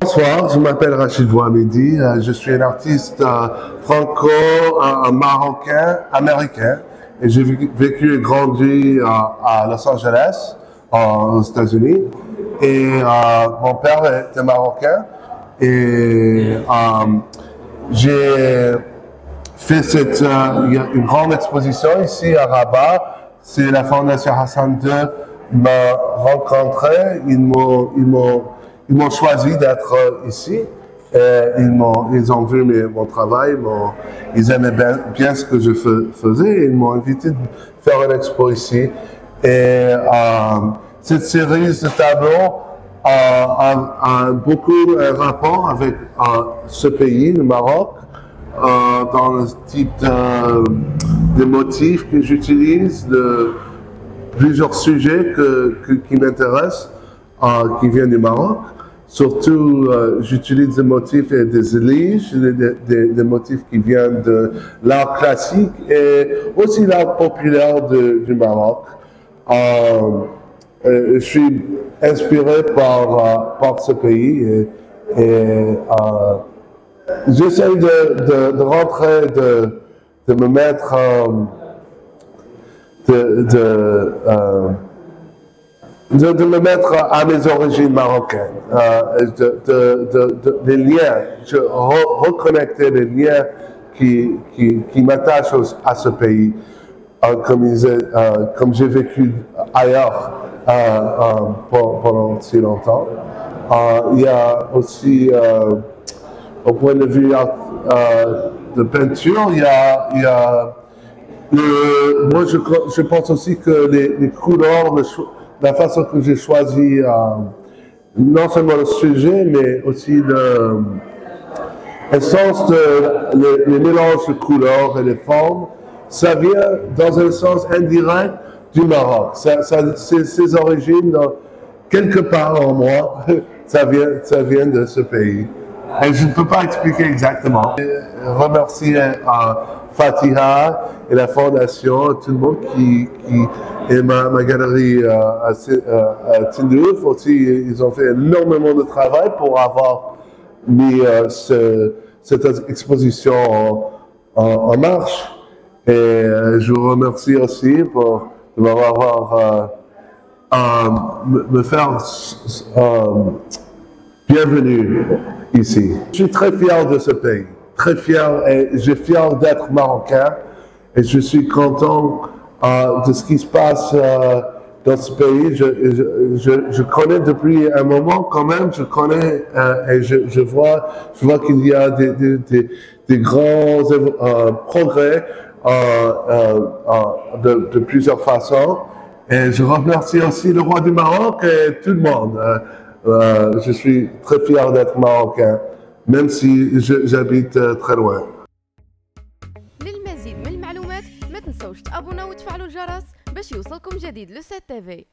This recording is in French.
Bonsoir, je m'appelle Rachid Bouhamidi, je suis un artiste franco-marocain, américain, et j'ai vécu et grandi à Los Angeles, aux États-Unis, et mon père était marocain, et j'ai fait il y a une grande exposition ici à Rabat. C'est la Fondation Hassan II m'a rencontré, ils m'ont choisi d'être ici. Ils ont vu mon travail, ils aimaient bien ce que je faisais et ils m'ont invité de faire une expo ici. Et cette série de tableaux a beaucoup un rapport avec ce pays, le Maroc, dans le type de motifs que j'utilise, de plusieurs sujets qui m'intéressent, qui viennent du Maroc. Surtout, j'utilise des motifs et des éliges, des motifs qui viennent de l'art classique et aussi l'art populaire du Maroc. Je suis inspiré par ce pays et j'essaie de rentrer, de me mettre, de me mettre à mes origines marocaines, les liens, reconnecter les liens qui m'attachent à ce pays, comme j'ai vécu ailleurs pendant si longtemps. Il y a aussi, au point de vue de peinture, il y a moi je pense aussi que les couleurs, la façon que j'ai choisi, non seulement le sujet, mais aussi l'essence les mélanges de couleurs et les formes, ça vient dans un sens indirect du Maroc. Ses origines, quelque part en moi, ça vient de ce pays. Et je ne peux pas expliquer exactement. Je remercie Fatiha et la Fondation, tout le monde et ma galerie à Tindouf aussi, ils ont fait énormément de travail pour avoir mis cette exposition en marche. Et je vous remercie aussi de m'avoir me faire bienvenue ici. Je suis très fier de ce pays, très fier, et je suis fier d'être marocain, et je suis content de ce qui se passe dans ce pays. Je connais depuis un moment quand même, et je vois qu'il y a des grands progrès de plusieurs façons. Et je remercie aussi le roi du Maroc et tout le monde. Je suis très fier d'être marocain, même si j'habite très loin. للمزيد من المعلومات ما تنسوش تابوناو وتفعلوا الجرس باش يوصلكم جديد لو 7 TV.